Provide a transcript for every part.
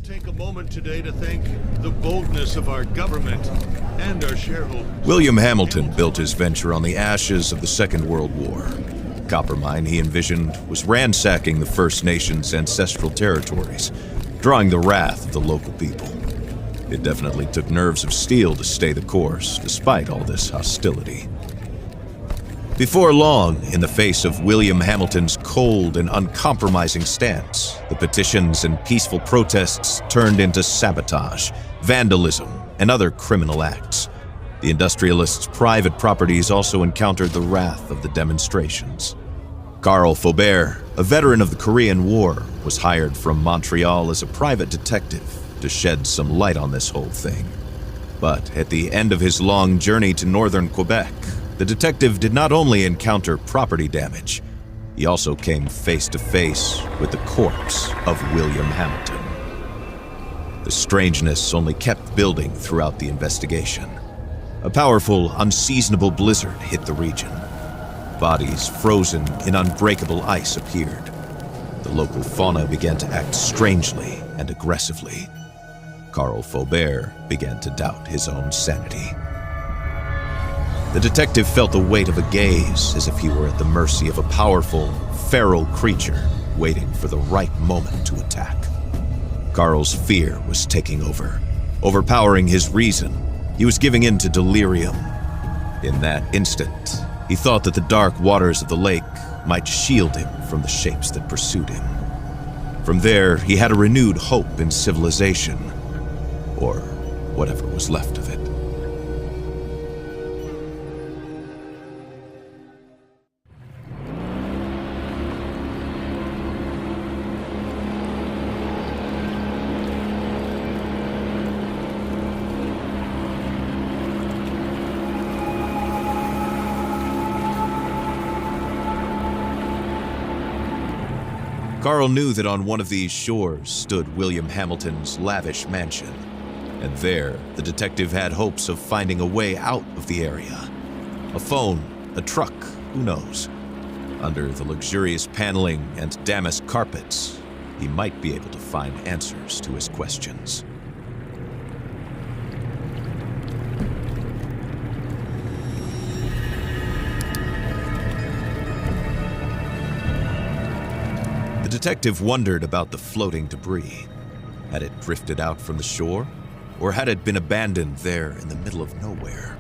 must take a moment today to thank the boldness of our government and our shareholders. William Hamilton built his venture on the ashes of the Second World War. The copper mine he envisioned was ransacking the First Nations' ancestral territories, drawing the wrath of the local people. It definitely took nerves of steel to stay the course, despite all this hostility. Before long, in the face of William Hamilton's cold and uncompromising stance, the petitions and peaceful protests turned into sabotage, vandalism, and other criminal acts. The industrialists' private properties also encountered the wrath of the demonstrations. Carl Faubert, a veteran of the Korean War, was hired from Montreal as a private detective to shed some light on this whole thing. But at the end of his long journey to northern Quebec, the detective did not only encounter property damage, he also came face to face with the corpse of William Hamilton. The strangeness only kept building throughout the investigation. A powerful, unseasonable blizzard hit the region. Bodies frozen in unbreakable ice appeared. The local fauna began to act strangely and aggressively. Carl Faubert began to doubt his own sanity. The detective felt the weight of a gaze, as if he were at the mercy of a powerful, feral creature waiting for the right moment to attack. Carl's fear was taking over, overpowering his reason. He was giving in to delirium. In that instant, he thought that the dark waters of the lake might shield him from the shapes that pursued him. From there, he had a renewed hope in civilization, or whatever was left of it. Carl knew that on one of these shores stood William Hamilton's lavish mansion, and there the detective had hopes of finding a way out of the area. A phone, a truck, who knows? Under the luxurious paneling and damask carpets, he might be able to find answers to his questions. The detective wondered about the floating debris. Had it drifted out from the shore, or had it been abandoned there in the middle of nowhere?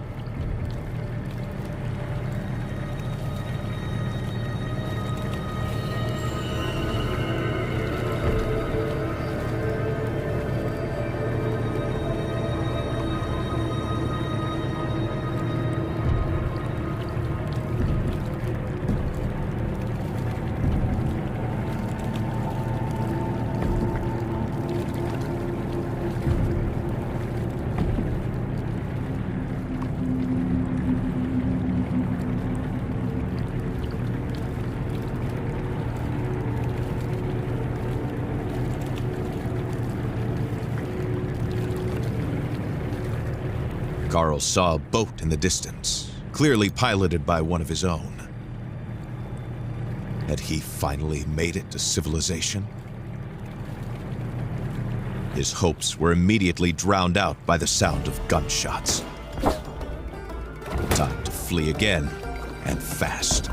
Carl saw a boat in the distance, clearly piloted by one of his own. Had he finally made it to civilization? His hopes were immediately drowned out by the sound of gunshots. Time to flee again, and fast.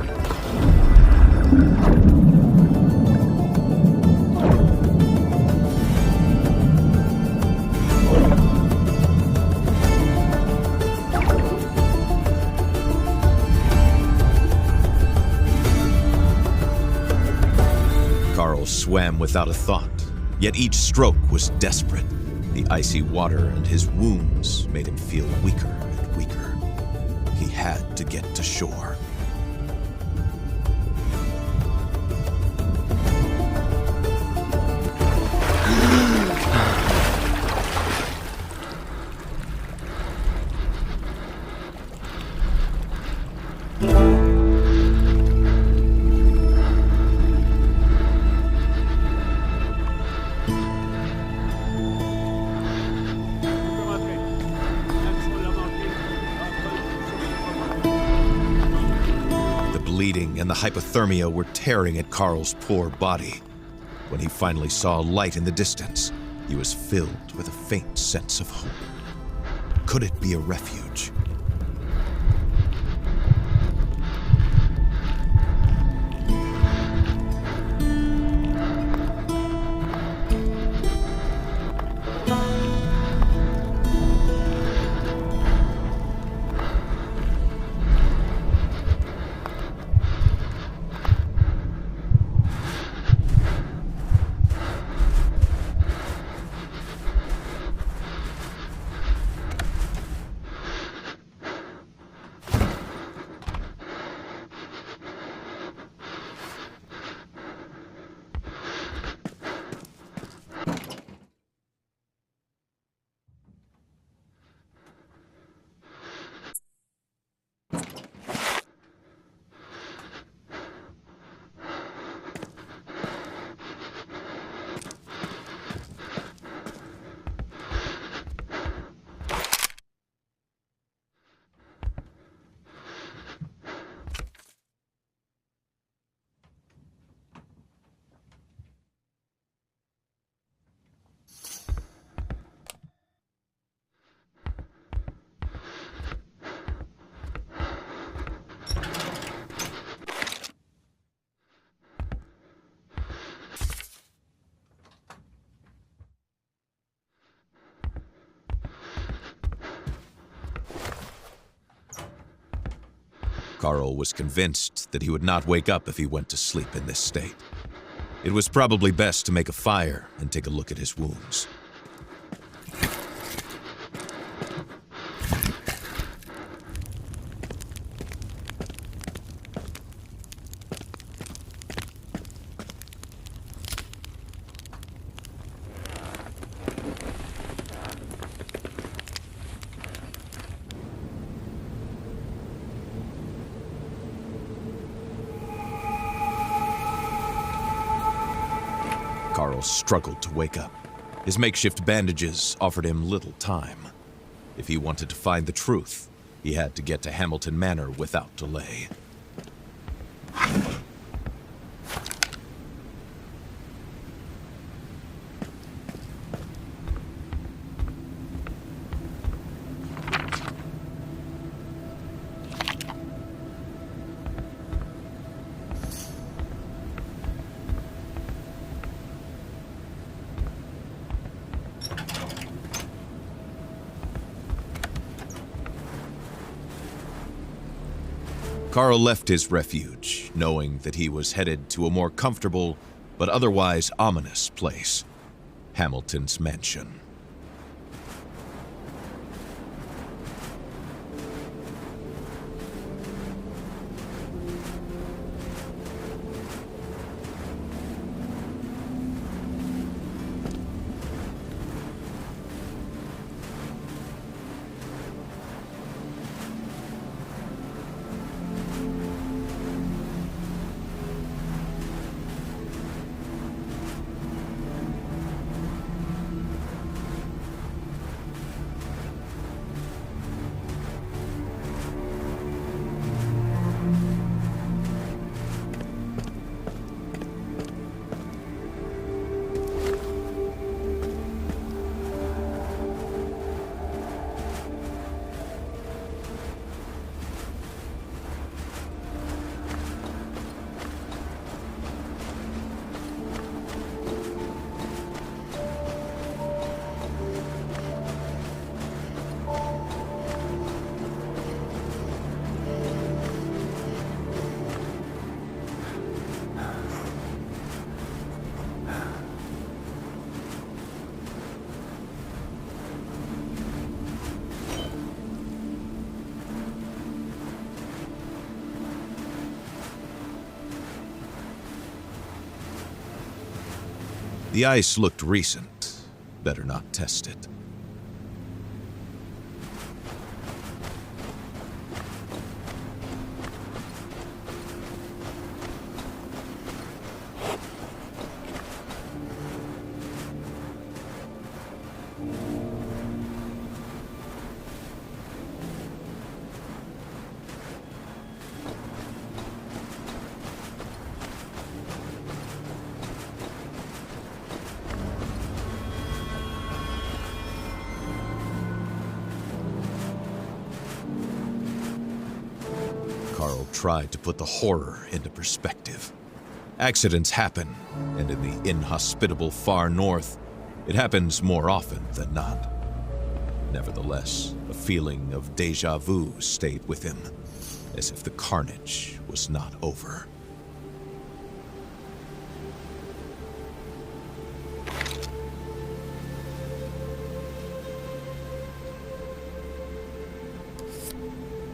Carl swam without a thought, yet each stroke was desperate. The icy water and his wounds made him feel weaker and weaker. He had to get to shore. Bleeding and the hypothermia were tearing at Carl's poor body. When he finally saw a light in the distance, He was filled with a faint sense of hope. Could it be a refuge? Carl was convinced that he would not wake up if he went to sleep in this state. It was probably best to make a fire and take a look at his wounds. Carl struggled to wake up. His makeshift bandages offered him little time. If he wanted to find the truth, he had to get to Hamilton Manor without delay. Carl left his refuge, knowing that he was headed to a more comfortable, but otherwise ominous place, Hamilton's mansion. The ice looked recent. Better not test it. Carl tried to put the horror into perspective. Accidents happen, and in the inhospitable far north, it happens more often than not. Nevertheless, a feeling of déjà vu stayed with him, as if the carnage was not over.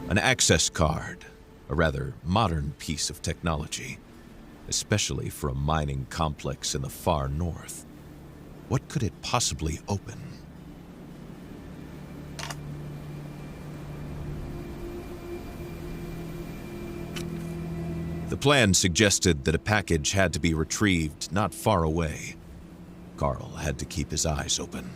An access card, a rather modern piece of technology, especially for a mining complex in the far north. What could it possibly open? The plan suggested that a package had to be retrieved not far away. Carl had to keep his eyes open.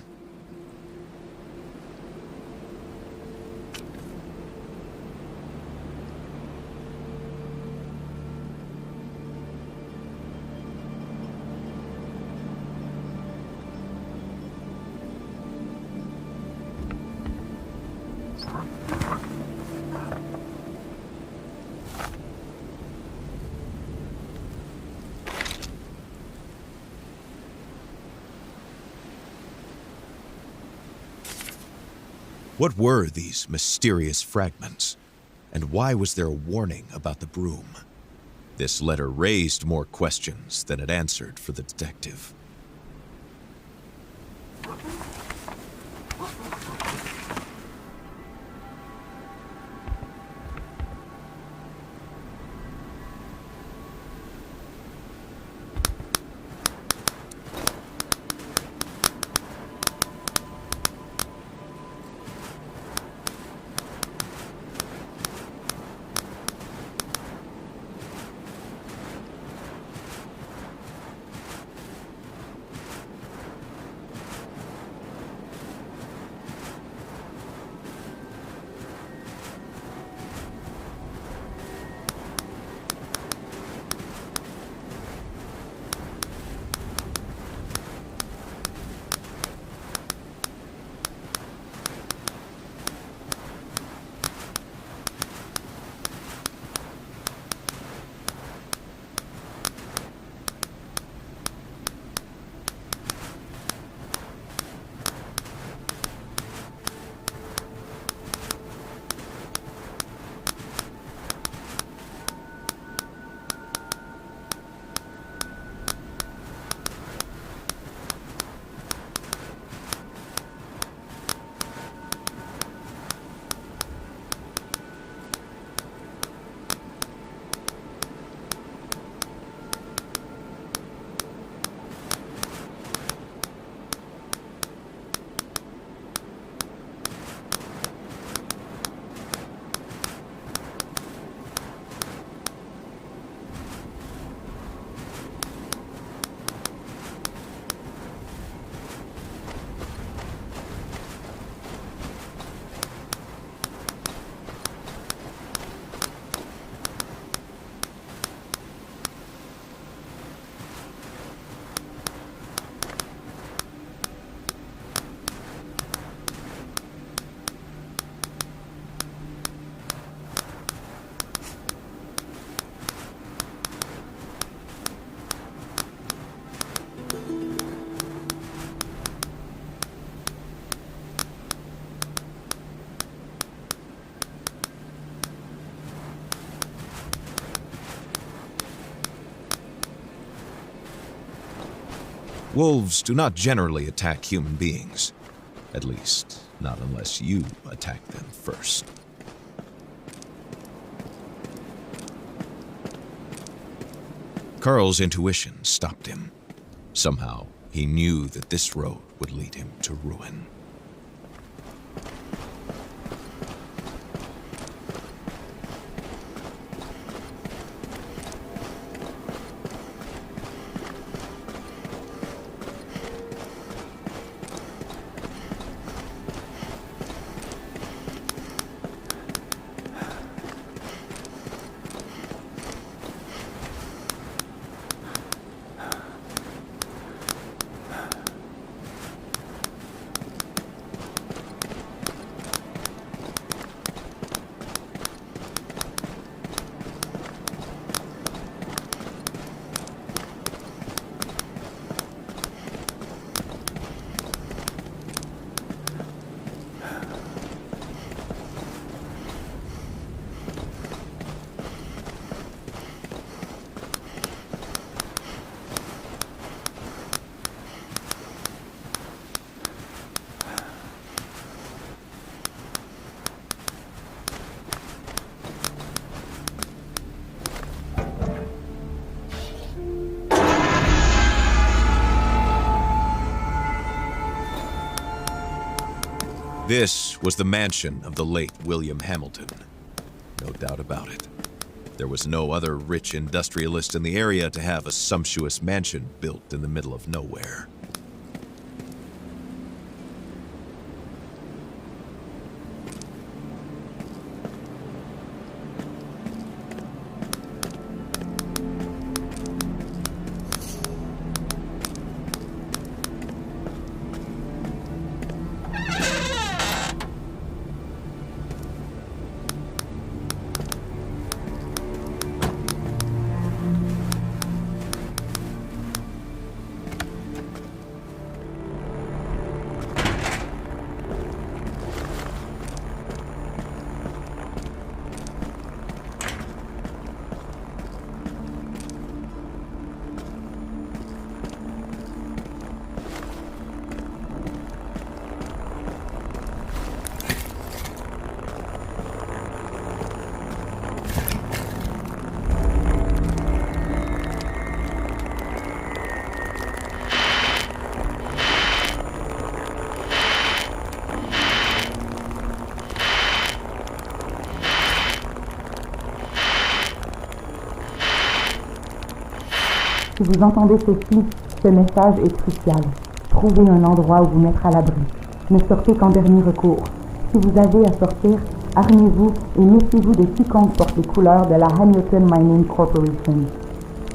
What were these mysterious fragments? And why was there a warning about the Brume? This letter raised more questions than it answered for the detective. Wolves do not generally attack human beings. At least, not unless you attack them first. Carl's intuition stopped him. Somehow, he knew that this road would lead him to ruin. This was the mansion of the late William Hamilton. No doubt about it. There was no other rich industrialist in the area to have a sumptuous mansion built in the middle of nowhere. Si vous entendez ceci, ce message est crucial. Trouvez un endroit où vous mettre à l'abri. Ne sortez qu'en dernier recours. Si vous avez à sortir, armez-vous et méfiez-vous de quiconque porte les couleurs de la Hamilton Mining Corporation.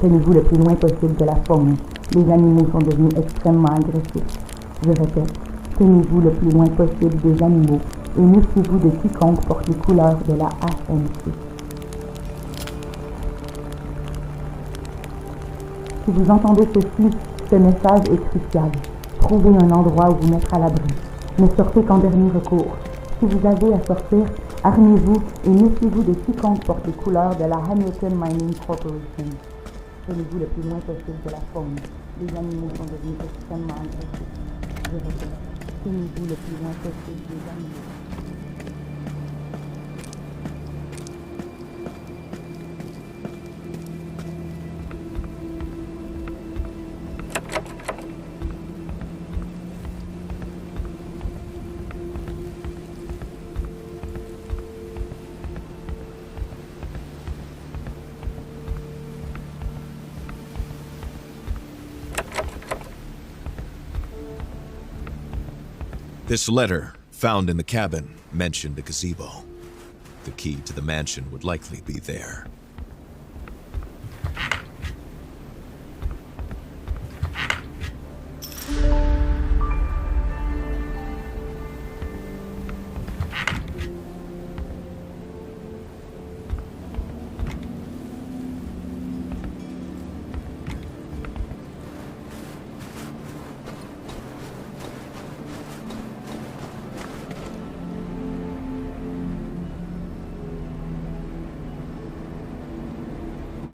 Tenez-vous le plus loin possible de la faune. Les animaux sont devenus extrêmement agressifs. Je répète, tenez-vous le plus loin possible des animaux et méfiez-vous de quiconque porte les couleurs de la HMC. Si vous entendez ceci, ce message est crucial. Trouvez un endroit où vous mettre à l'abri. Ne sortez qu'en dernier recours. Si vous avez à sortir, armez-vous et méfiez-vous de quiconque porte les couleurs de la Hamilton Mining Corporation. Tenez-vous le plus loin possible de la faune. Les animaux sont devenus extrêmement agressifs. Je répète, tenez-vous le plus loin possible des animaux. This letter, found in the cabin, mentioned a gazebo. The key to the mansion would likely be there.